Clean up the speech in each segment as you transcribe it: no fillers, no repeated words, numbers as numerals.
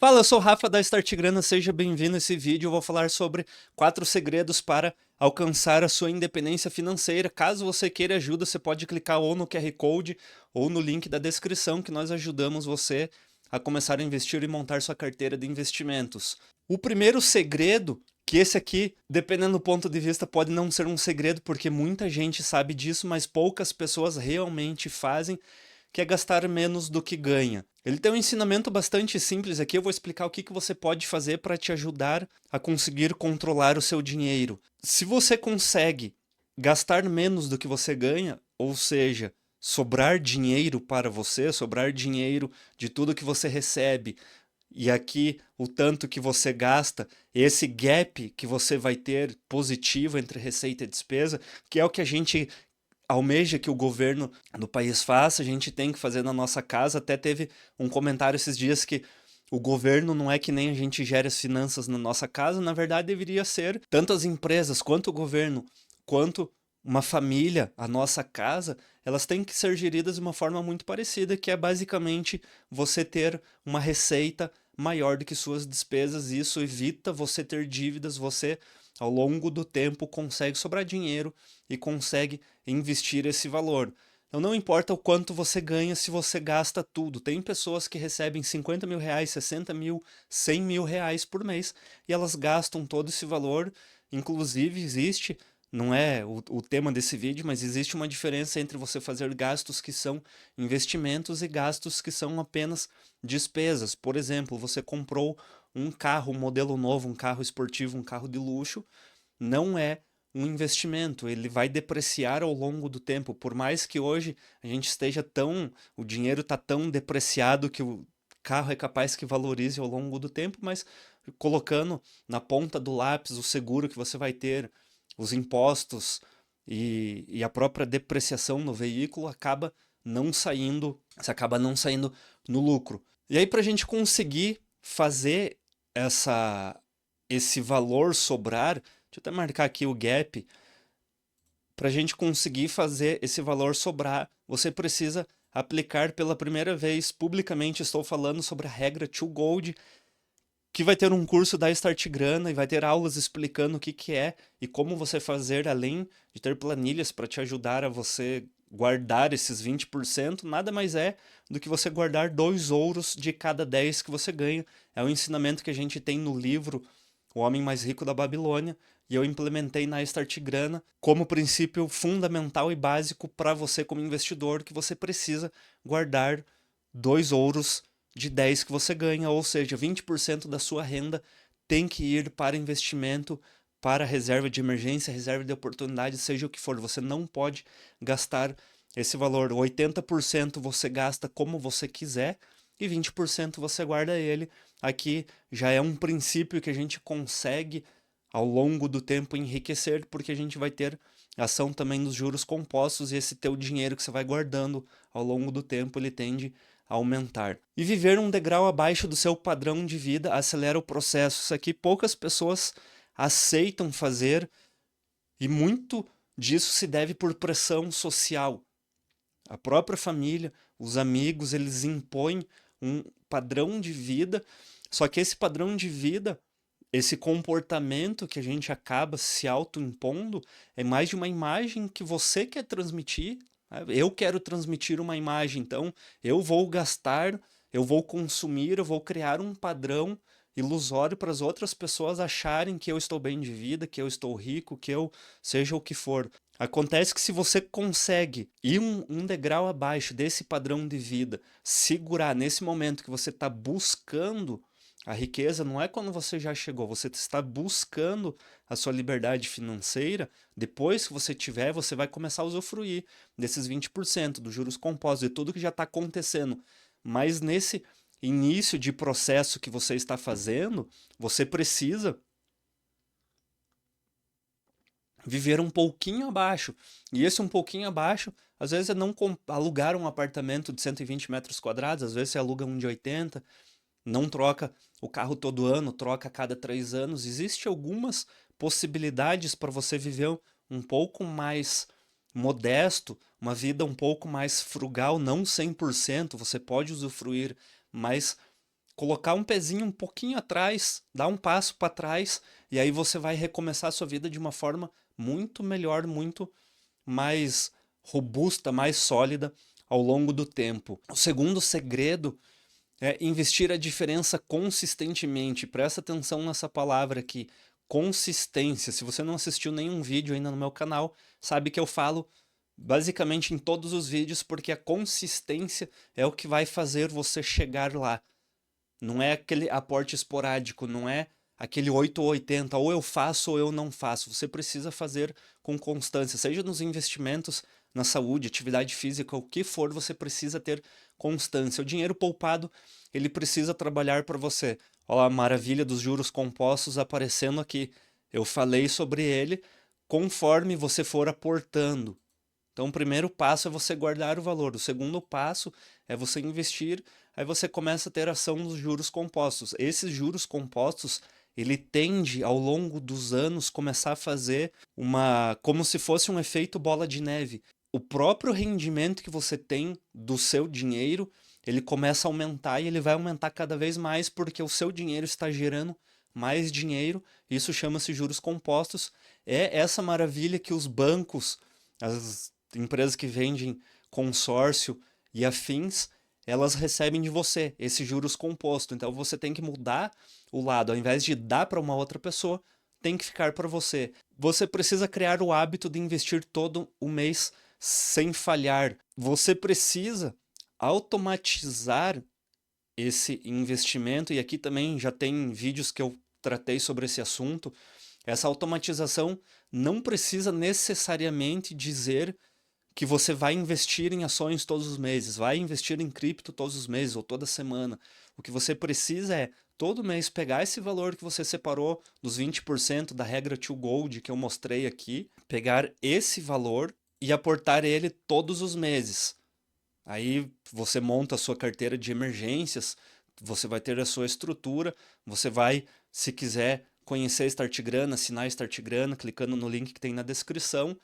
Fala, eu sou o Rafa da Start Grana, seja bem-vindo a esse vídeo. Eu vou falar sobre 4 segredos para alcançar a sua independência financeira. Caso você queira ajuda, você pode clicar ou no QR Code ou no link da descrição que nós ajudamos você a começar a investir e montar sua carteira de investimentos. O primeiro segredo, que esse aqui, dependendo do ponto de vista, pode não ser um segredo, porque muita gente sabe disso, mas poucas pessoas realmente fazem, que é gastar menos do que ganha. Ele tem um ensinamento bastante simples aqui, eu vou explicar o que você pode fazer para te ajudar a conseguir controlar o seu dinheiro. Se você consegue gastar menos do que você ganha, ou seja, sobrar dinheiro para você, sobrar dinheiro de tudo que você recebe, e aqui o tanto que você gasta, esse gap que você vai ter positivo entre receita e despesa, que é o que a gente almeja que o governo do país faça, a gente tem que fazer na nossa casa. Até teve um comentário esses dias que o governo não é que nem a gente gera as finanças na nossa casa, na verdade deveria ser tanto as empresas quanto o governo, quanto uma família, a nossa casa, elas têm que ser geridas de uma forma muito parecida, que é basicamente você ter uma receita maior do que suas despesas. Isso evita você ter dívidas, você ao longo do tempo consegue sobrar dinheiro e consegue investir esse valor. Então não importa o quanto você ganha se você gasta tudo. Tem pessoas que recebem 50 mil reais, 60 mil, 100 mil reais por mês e elas gastam todo esse valor. Inclusive existe, não é o tema desse vídeo, mas existe uma diferença entre você fazer gastos que são investimentos e gastos que são apenas despesas. Por exemplo, você comprou um carro, um modelo novo, um carro esportivo, um carro de luxo, não é um investimento, ele vai depreciar ao longo do tempo. Por mais que hoje a gente esteja tão, o dinheiro está tão depreciado que o carro é capaz que valorize ao longo do tempo, mas colocando na ponta do lápis o seguro que você vai ter, os impostos e a própria depreciação no veículo acaba não saindo, você acaba não saindo no lucro. E aí, para a gente conseguir fazer essa, esse valor sobrar, deixa eu até marcar aqui o gap. Para a gente conseguir fazer esse valor sobrar, você precisa aplicar pela primeira vez publicamente. Estou falando sobre a regra 2 Gold, que vai ter um curso da Start Grana e vai ter aulas explicando o que que é e como você fazer, além de ter planilhas para te ajudar a você guardar esses 20%. Nada mais é do que você guardar 2 ouros de cada 10 que você ganha. É um ensinamento que a gente tem no livro O Homem Mais Rico da Babilônia, e eu implementei na Start Grana como princípio fundamental e básico para você como investidor, que você precisa guardar 2 ouros de 10 que você ganha, ou seja, 20% da sua renda tem que ir para investimento, para reserva de emergência, reserva de oportunidade, seja o que for. Você não pode gastar esse valor. 80% você gasta como você quiser e 20% você guarda ele. Aqui já é um princípio que a gente consegue ao longo do tempo enriquecer, porque a gente vai ter ação também dos juros compostos, e esse teu dinheiro que você vai guardando ao longo do tempo, ele tende a aumentar. E viver um degrau abaixo do seu padrão de vida acelera o processo. Isso aqui poucas pessoas aceitam fazer, e muito disso se deve por pressão social. A própria família, os amigos, eles impõem um padrão de vida, só que esse padrão de vida, esse comportamento que a gente acaba se autoimpondo, é mais de uma imagem que você quer transmitir. Né? Eu quero transmitir uma imagem, então eu vou gastar, eu vou consumir, eu vou criar um padrão ilusório para as outras pessoas acharem que eu estou bem de vida, que eu estou rico, que eu seja o que for. Acontece que se você consegue ir um degrau abaixo desse padrão de vida, segurar nesse momento que você está buscando a riqueza, não é quando você já chegou, você está buscando a sua liberdade financeira. Depois que você tiver, você vai começar a usufruir desses 20% dos juros compostos, de tudo que já está acontecendo. Mas nesse início de processo que você está fazendo, você precisa viver um pouquinho abaixo. E esse um pouquinho abaixo, às vezes é não alugar um apartamento de 120 metros quadrados, às vezes você aluga um de 80, não troca o carro todo ano, troca a cada 3 anos. Existem algumas possibilidades para você viver um pouco mais modesto, uma vida um pouco mais frugal, não 100%, você pode usufruir, mas colocar um pezinho um pouquinho atrás, dar um passo para trás, e aí você vai recomeçar a sua vida de uma forma muito melhor, muito mais robusta, mais sólida ao longo do tempo. O segundo segredo é investir a diferença consistentemente. Presta atenção nessa palavra aqui, consistência. Se você não assistiu nenhum vídeo ainda no meu canal, sabe que eu falo basicamente em todos os vídeos, porque a consistência é o que vai fazer você chegar lá. Não é aquele aporte esporádico, não é aquele 8 ou 80, ou eu faço ou eu não faço. Você precisa fazer com constância, seja nos investimentos, na saúde, atividade física, o que for, você precisa ter constância. O dinheiro poupado, ele precisa trabalhar para você. Olha a maravilha dos juros compostos aparecendo aqui. Eu falei sobre ele conforme você for aportando. Então, o primeiro passo é você guardar o valor. O segundo passo é você investir. Aí você começa a ter ação dos juros compostos. Esses juros compostos, ele tende ao longo dos anos começar a fazer como se fosse um efeito bola de neve. O próprio rendimento que você tem do seu dinheiro, ele começa a aumentar e ele vai aumentar cada vez mais porque o seu dinheiro está gerando mais dinheiro. Isso chama-se juros compostos. É essa maravilha que os bancos, as empresas que vendem consórcio e afins, elas recebem de você esses juros compostos. Então você tem que mudar o lado, ao invés de dar para uma outra pessoa, tem que ficar para você. Você precisa criar o hábito de investir todo o mês sem falhar. Você precisa automatizar esse investimento, e aqui também já tem vídeos que eu tratei sobre esse assunto. Essa automatização não precisa necessariamente dizer que você vai investir em ações todos os meses, vai investir em cripto todos os meses ou toda semana. O que você precisa é, todo mês, pegar esse valor que você separou dos 20% da regra to Gold que eu mostrei aqui, pegar esse valor e aportar ele todos os meses. Aí você monta a sua carteira de emergências, você vai ter a sua estrutura, você vai, se quiser, conhecer Startgrana, assinar Startgrana, clicando no link que tem na descrição,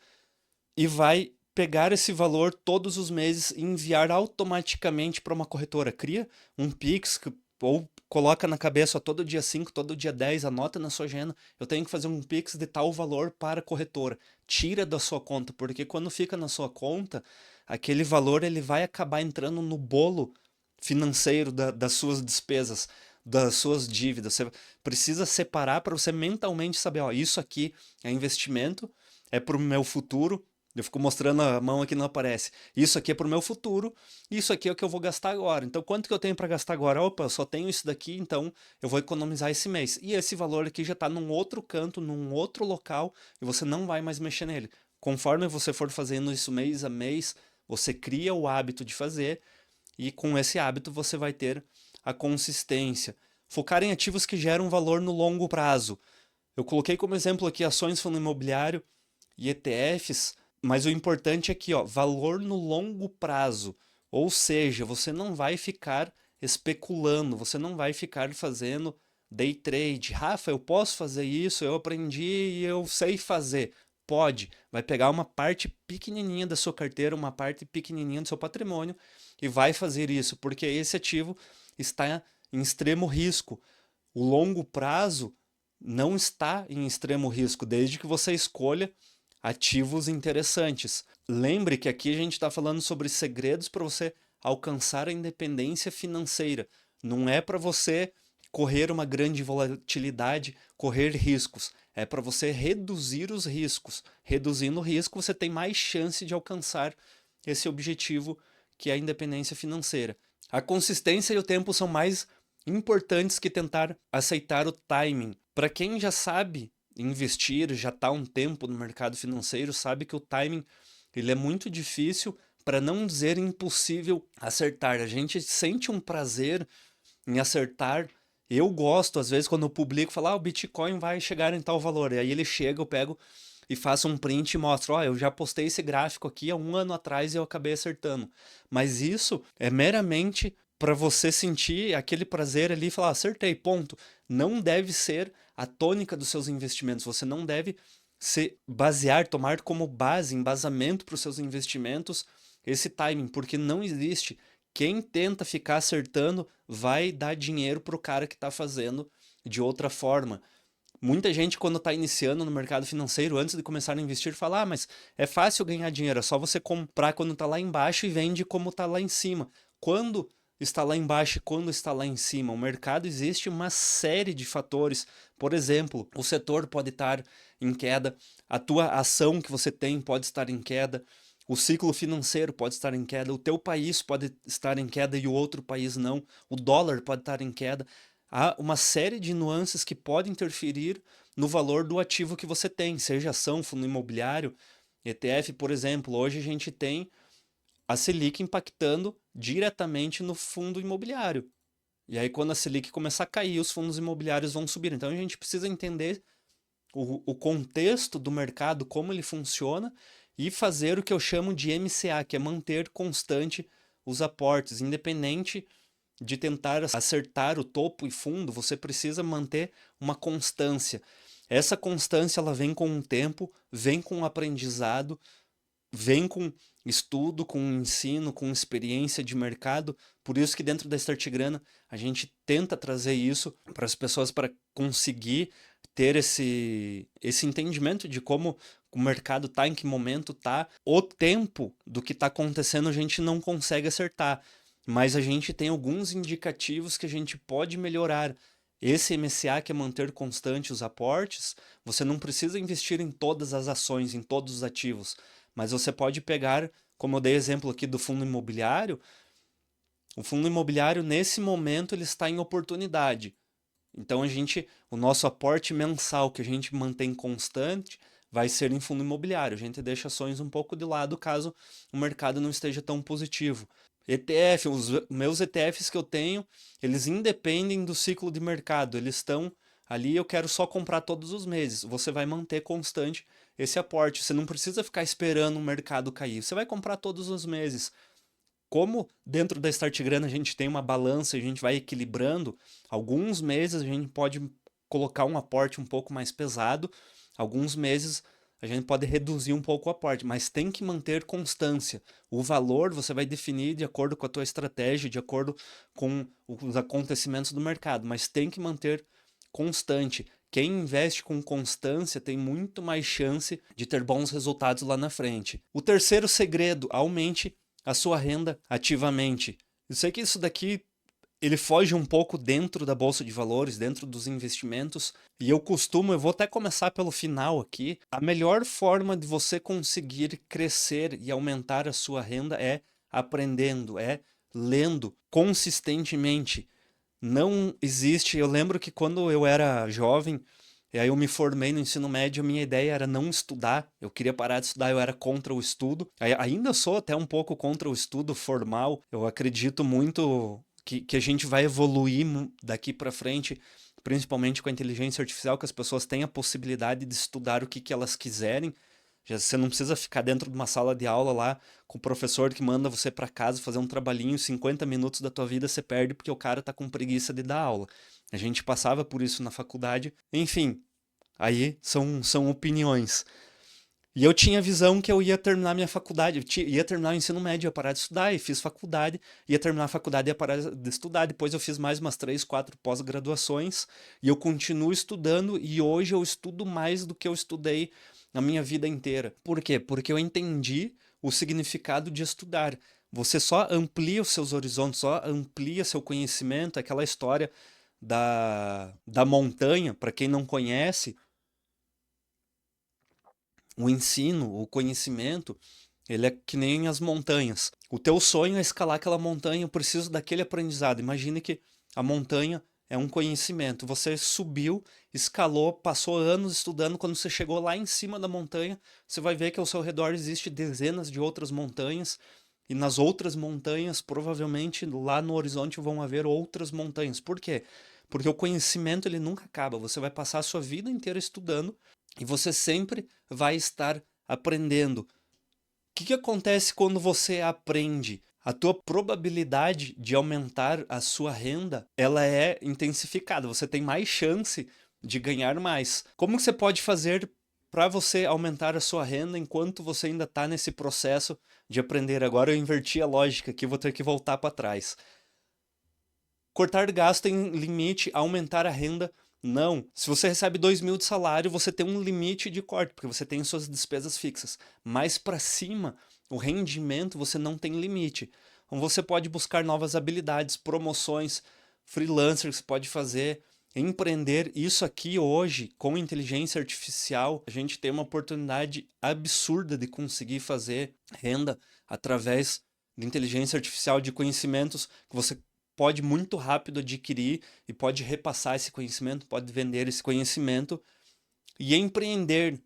e vai pegar esse valor todos os meses e enviar automaticamente para uma corretora. Cria um Pix ou coloca na cabeça, ó, todo dia 5, todo dia 10, anota na sua agenda, eu tenho que fazer um Pix de tal valor para a corretora. Tira da sua conta, porque quando fica na sua conta, aquele valor ele vai acabar entrando no bolo financeiro das suas despesas, das suas dívidas. Você precisa separar para você mentalmente saber, ó, isso aqui é investimento, é para o meu futuro. Eu fico mostrando a mão aqui, não aparece. Isso aqui é para o meu futuro, isso aqui é o que eu vou gastar agora. Então, quanto que eu tenho para gastar agora? Opa, eu só tenho isso daqui, então eu vou economizar esse mês. E esse valor aqui já está num outro canto, num outro local, e você não vai mais mexer nele. Conforme você for fazendo isso mês a mês, você cria o hábito de fazer, e com esse hábito você vai ter a consistência. Focar em ativos que geram valor no longo prazo. Eu coloquei como exemplo aqui ações, fundo imobiliário e ETFs, mas o importante é aqui, ó, valor no longo prazo. Ou seja, você não vai ficar especulando, você não vai ficar fazendo day trade. Rafa, eu posso fazer isso, eu aprendi e eu sei fazer. Pode, vai pegar uma parte pequenininha da sua carteira, uma parte pequenininha do seu patrimônio e vai fazer isso, porque esse ativo está em extremo risco. O longo prazo não está em extremo risco, desde que você escolha ativos interessantes. Lembre que aqui a gente está falando sobre segredos para você alcançar a independência financeira. Não é para você correr uma grande volatilidade, correr riscos. É para você reduzir os riscos. Reduzindo o risco, você tem mais chance de alcançar esse objetivo que é a independência financeira. A consistência e o tempo são mais importantes que tentar aceitar o timing. Para quem já sabe investir, já está há um tempo no mercado financeiro, sabe que o timing ele é muito difícil, para não dizer impossível acertar. A gente sente um prazer em acertar. Eu gosto, às vezes, quando eu publico, falar, o Bitcoin vai chegar em tal valor. E aí ele chega, eu pego e faço um print e mostro, ó, eu já postei esse gráfico aqui há um ano atrás e eu acabei acertando. Mas isso é meramente para você sentir aquele prazer ali e falar, acertei, ponto. Não deve ser a tônica dos seus investimentos. Você não deve se basear, tomar como base, embasamento para os seus investimentos esse timing, porque não existe. quem tenta ficar acertando vai dar dinheiro pro cara que está fazendo de outra forma. Muita gente, quando está iniciando no mercado financeiro, antes de começar a investir, fala: ah, mas é fácil ganhar dinheiro, é só você comprar quando está lá embaixo e vende como está lá em cima. Quando está lá embaixo e quando está lá em cima? O mercado, existe uma série de fatores. Por exemplo, o setor pode estar em queda, a tua ação que você tem pode estar em queda, o ciclo financeiro pode estar em queda, o teu país pode estar em queda e o outro país não, o dólar pode estar em queda. Há uma série de nuances que podem interferir no valor do ativo que você tem, seja ação, fundo imobiliário, ETF, por exemplo. Hoje a gente tem a Selic impactando diretamente no fundo imobiliário. E aí, quando a Selic começar a cair, os fundos imobiliários vão subir. Então, a gente precisa entender o contexto do mercado, como ele funciona, e fazer o que eu chamo de MCA, que é manter constante os aportes, independente de tentar acertar o topo e fundo, você precisa manter uma constância. Essa constância, ela vem com o tempo, vem com o aprendizado, vem com estudo, com ensino, com experiência de mercado. Por isso que dentro da Start Grana a gente tenta trazer isso para as pessoas, para conseguir ter esse entendimento de como o mercado está, em que momento está. O tempo do que está acontecendo a gente não consegue acertar, mas a gente tem alguns indicativos que a gente pode melhorar. Esse MCA, que é manter constante os aportes, você não precisa investir em todas as ações, em todos os ativos, mas você pode pegar, como eu dei exemplo aqui do fundo imobiliário, o fundo imobiliário nesse momento ele está em oportunidade. Então o nosso aporte mensal que a gente mantém constante vai ser em fundo imobiliário. A gente deixa ações um pouco de lado caso o mercado não esteja tão positivo. ETF, os meus ETFs que eu tenho, eles independem do ciclo de mercado. Eles estão ali, eu quero só comprar todos os meses. Você vai manter constante esse aporte. Você não precisa ficar esperando o mercado cair. Você vai comprar todos os meses. Como dentro da Start Grana a gente tem uma balança, a gente vai equilibrando, alguns meses a gente pode colocar um aporte um pouco mais pesado, alguns meses a gente pode reduzir um pouco o aporte, mas tem que manter constância. O valor você vai definir de acordo com a tua estratégia, de acordo com os acontecimentos do mercado, mas tem que manter constante. Quem investe com constância tem muito mais chance de ter bons resultados lá na frente. O terceiro segredo: aumente a sua renda ativamente. Eu sei que isso daqui ele foge um pouco dentro da bolsa de valores, dentro dos investimentos, e eu vou até começar pelo final aqui. A melhor forma de você conseguir crescer e aumentar a sua renda é aprendendo, é lendo consistentemente. Não existe. Eu lembro que quando eu era jovem, e aí eu me formei no ensino médio, a minha ideia era não estudar, eu queria parar de estudar, eu era contra o estudo. Ainda sou até um pouco contra o estudo formal, eu acredito muito que a gente vai evoluir daqui para frente, principalmente com a inteligência artificial, que as pessoas têm a possibilidade de estudar o que elas quiserem. Você não precisa ficar dentro de uma sala de aula lá com o professor que manda você para casa fazer um trabalhinho, 50 minutos da tua vida você perde porque o cara tá com preguiça de dar aula. A gente passava por isso na faculdade. Enfim, aí são opiniões. E eu tinha a visão que eu ia terminar minha faculdade, ia terminar o ensino médio, ia parar de estudar, e fiz faculdade, ia terminar a faculdade, ia parar de estudar. Depois eu fiz mais umas 3, 4 pós-graduações, e eu continuo estudando, e hoje eu estudo mais do que eu estudei na minha vida inteira. Por quê? Porque eu entendi o significado de estudar. Você só amplia os seus horizontes, só amplia seu conhecimento, aquela história da montanha, para quem não conhece, o ensino, o conhecimento, ele é que nem as montanhas. O teu sonho é escalar aquela montanha, eu preciso daquele aprendizado. Imagine que a montanha é um conhecimento. Você subiu, escalou, passou anos estudando. Quando você chegou lá em cima da montanha, você vai ver que ao seu redor existe dezenas de outras montanhas. E nas outras montanhas, provavelmente lá no horizonte vão haver outras montanhas. Por quê? Porque o conhecimento ele nunca acaba. Você vai passar a sua vida inteira estudando e você sempre vai estar aprendendo. O que acontece quando você aprende? A tua probabilidade de aumentar a sua renda, ela é intensificada. Você tem mais chance de ganhar mais. Como você pode fazer para você aumentar a sua renda enquanto você ainda está nesse processo de aprender. Agora eu inverti a lógica aqui, vou ter que voltar para trás. Cortar gasto tem limite, aumentar a renda não. Se você recebe 2.000 de salário, você tem um limite de corte, porque você tem suas despesas fixas. Mais para cima, o rendimento você não tem limite. Então você pode buscar novas habilidades, promoções, freelancer que você pode fazer, empreender. Isso aqui hoje, com inteligência artificial, a gente tem uma oportunidade absurda de conseguir fazer renda através de inteligência artificial, de conhecimentos que você pode muito rápido adquirir e pode repassar esse conhecimento, pode vender esse conhecimento e empreender.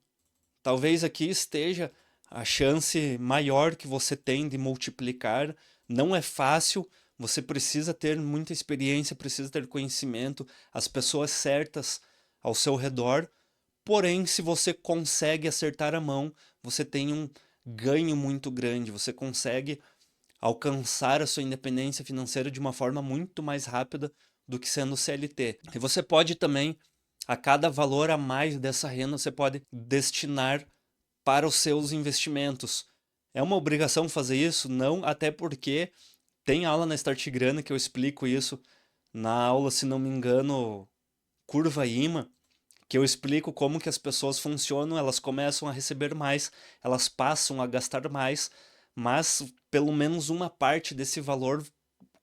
Talvez aqui esteja a chance maior que você tem de multiplicar. Não é fácil, você precisa ter muita experiência, precisa ter conhecimento, as pessoas certas ao seu redor. Porém, se você consegue acertar a mão, você tem um ganho muito grande, você consegue alcançar a sua independência financeira de uma forma muito mais rápida do que sendo CLT. E você pode também, a cada valor a mais dessa renda, você pode destinar para os seus investimentos. É uma obrigação fazer isso? Não, até porque tem aula na Start Grana que eu explico isso. Na aula, se não me engano, Curva IMA, que eu explico como que as pessoas funcionam, elas começam a receber mais, elas passam a gastar mais, mas pelo menos uma parte desse valor,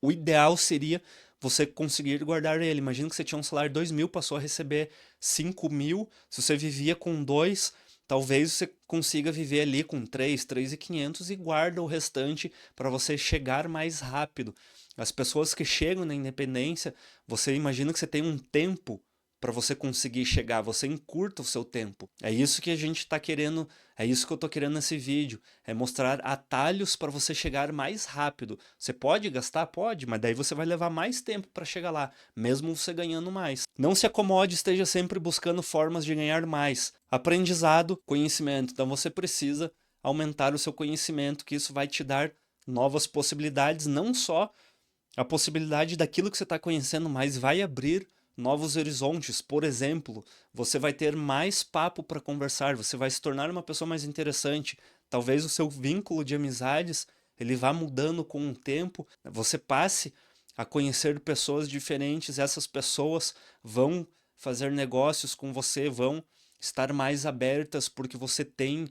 o ideal seria você conseguir guardar ele. Imagina que você tinha um salário de 2.000, passou a receber 5.000, se você vivia com 2, talvez você consiga viver ali com 3.500 e guarda o restante para você chegar mais rápido. As pessoas que chegam na independência, você imagina que você tem um tempo para você conseguir chegar, você encurta o seu tempo. É isso que a gente está querendo, é isso que eu estou querendo nesse vídeo, é mostrar atalhos para você chegar mais rápido. Você pode gastar? Pode, mas daí você vai levar mais tempo para chegar lá, mesmo você ganhando mais. Não se acomode, esteja sempre buscando formas de ganhar mais. Aprendizado, conhecimento. Então você precisa aumentar o seu conhecimento, que isso vai te dar novas possibilidades, não só a possibilidade daquilo que você está conhecendo, mas vai abrir novos horizontes. Por exemplo, você vai ter mais papo para conversar, você vai se tornar uma pessoa mais interessante. Talvez o seu vínculo de amizades ele vá mudando com o tempo, você passe a conhecer pessoas diferentes, essas pessoas vão fazer negócios com você, vão estar mais abertas porque você tem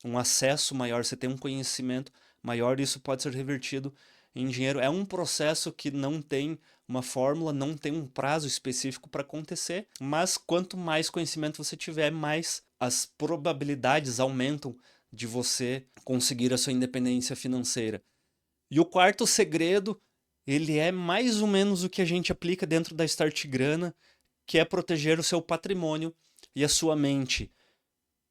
um acesso maior, você tem um conhecimento maior, e isso pode ser revertido em dinheiro. É um processo que não tem uma fórmula, não tem um prazo específico para acontecer, mas quanto mais conhecimento você tiver, mais as probabilidades aumentam de você conseguir a sua independência financeira. E o quarto segredo, ele é mais ou menos o que a gente aplica dentro da Start Grana, que é proteger o seu patrimônio e a sua mente.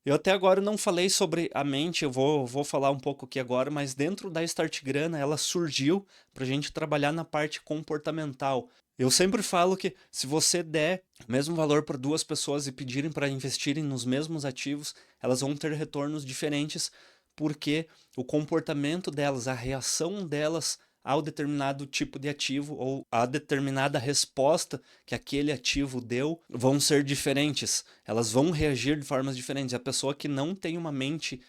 Eu até agora não falei sobre a mente, eu vou falar um pouco aqui agora, mas dentro da Start Grana ela surgiu para a gente trabalhar na parte comportamental. Eu sempre falo que se você der o mesmo valor para duas pessoas e pedirem para investirem nos mesmos ativos, elas vão ter retornos diferentes, porque o comportamento delas, a reação delas ao determinado tipo de ativo ou a determinada resposta que aquele ativo deu vão ser diferentes. Elas vão reagir de formas diferentes. A pessoa que não tem uma mente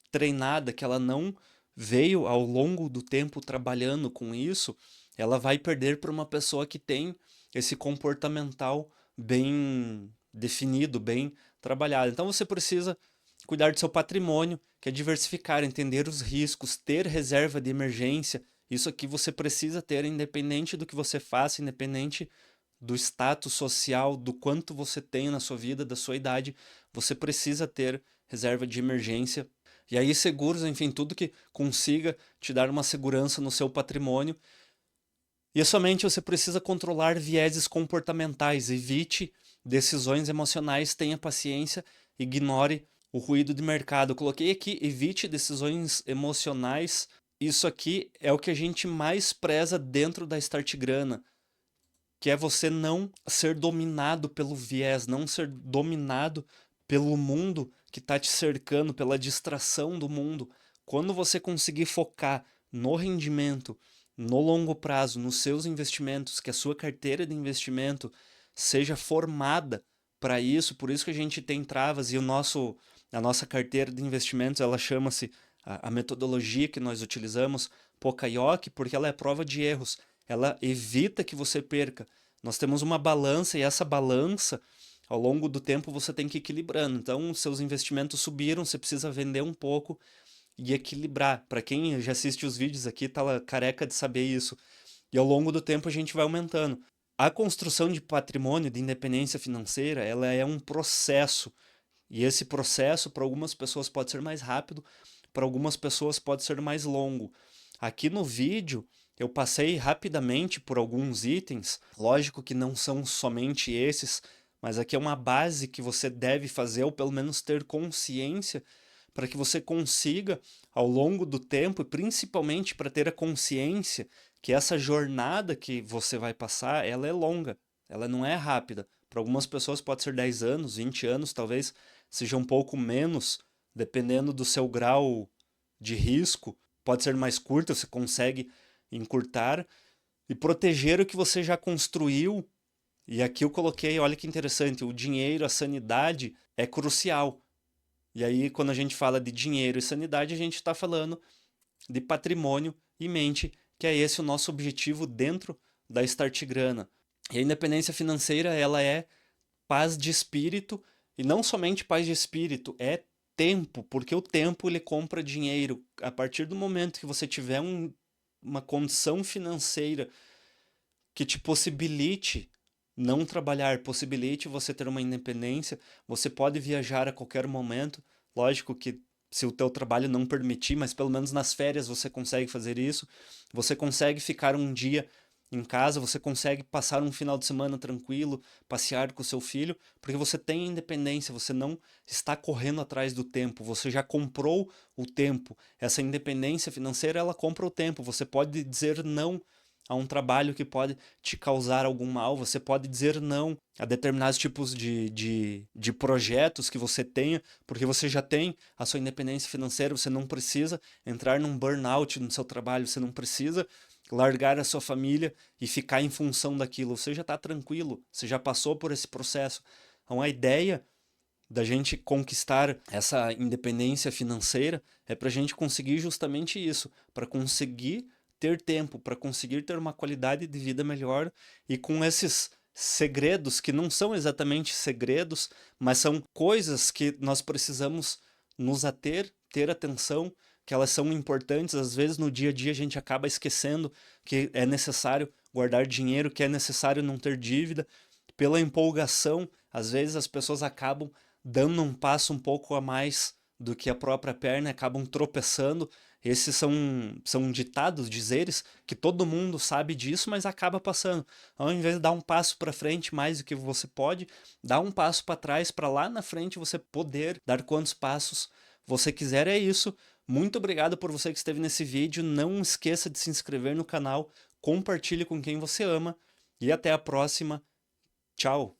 treinada, que ela não veio ao longo do tempo trabalhando com isso, ela vai perder para uma pessoa que tem esse comportamental bem definido, bem trabalhado. Então você precisa cuidar do seu patrimônio, que é diversificar, entender os riscos, ter reserva de emergência. Isso aqui você precisa ter, independente do que você faça, independente do status social, do quanto você tem na sua vida, da sua idade, você precisa ter reserva de emergência. E aí seguros, enfim, tudo que consiga te dar uma segurança no seu patrimônio. E somente você precisa controlar vieses comportamentais, evite decisões emocionais, tenha paciência, ignore o ruído de mercado. Eu coloquei aqui, evite decisões emocionais. Isso aqui é o que a gente mais preza dentro da Start Grana, que é você não ser dominado pelo viés, não ser dominado pelo mundo que está te cercando, pela distração do mundo. Quando você conseguir focar no rendimento, no longo prazo, nos seus investimentos, que a sua carteira de investimento seja formada para isso, por isso que a gente tem travas e o nosso A nossa carteira de investimentos, ela chama-se, a metodologia que nós utilizamos, Pokayoke, porque ela é prova de erros. Ela evita que você perca. Nós temos uma balança e essa balança, ao longo do tempo, você tem que ir equilibrando. Então, seus investimentos subiram, você precisa vender um pouco e equilibrar. Para quem já assiste os vídeos aqui, tá careca de saber isso. E ao longo do tempo a gente vai aumentando. A construção de patrimônio, de independência financeira, ela é um processo. E esse processo, para algumas pessoas, pode ser mais rápido, para algumas pessoas pode ser mais longo. Aqui no vídeo, eu passei rapidamente por alguns itens. Lógico que não são somente esses, mas aqui é uma base que você deve fazer, ou pelo menos ter consciência, para que você consiga, ao longo do tempo, e principalmente para ter a consciência que essa jornada que você vai passar, ela é longa, ela não é rápida. Para algumas pessoas pode ser 10 anos, 20 anos, talvez seja um pouco menos, dependendo do seu grau de risco. Pode ser mais curta, você consegue encurtar e proteger o que você já construiu. E aqui eu coloquei, olha que interessante, o dinheiro, a sanidade é crucial. E aí, quando a gente fala de dinheiro e sanidade, a gente está falando de patrimônio e mente, que é esse o nosso objetivo dentro da Start Grana. E a independência financeira, ela é paz de espírito, e não somente paz de espírito, é tempo, porque o tempo ele compra dinheiro. A partir do momento que você tiver uma condição financeira que te possibilite não trabalhar, possibilite você ter uma independência, você pode viajar a qualquer momento. Lógico que se o teu trabalho não permitir, mas pelo menos nas férias você consegue fazer isso. Você consegue ficar um dia em casa, você consegue passar um final de semana tranquilo, passear com o seu filho, porque você tem independência, você não está correndo atrás do tempo, você já comprou o tempo. Essa independência financeira, ela compra o tempo. Você pode dizer não a um trabalho que pode te causar algum mal, você pode dizer não a determinados tipos de projetos que você tenha, porque você já tem a sua independência financeira, você não precisa entrar num burnout no seu trabalho, você não precisa largar a sua família e ficar em função daquilo, você já está tranquilo, você já passou por esse processo. Então a ideia da gente conquistar essa independência financeira é para a gente conseguir justamente isso, para conseguir ter tempo, para conseguir ter uma qualidade de vida melhor e com esses segredos que não são exatamente segredos, mas são coisas que nós precisamos nos ater, ter atenção, que elas são importantes. Às vezes no dia a dia a gente acaba esquecendo que é necessário guardar dinheiro, que é necessário não ter dívida. Pela empolgação, às vezes as pessoas acabam dando um passo um pouco a mais do que a própria perna, acabam tropeçando. Esses são ditados, dizeres, que todo mundo sabe disso, mas acaba passando. Ao invés de dar um passo para frente mais do que você pode, dá um passo para trás, para lá na frente você poder dar quantos passos você quiser. É isso. Muito obrigado por você que esteve nesse vídeo. Não esqueça de se inscrever no canal, compartilhe com quem você ama e até a próxima. Tchau!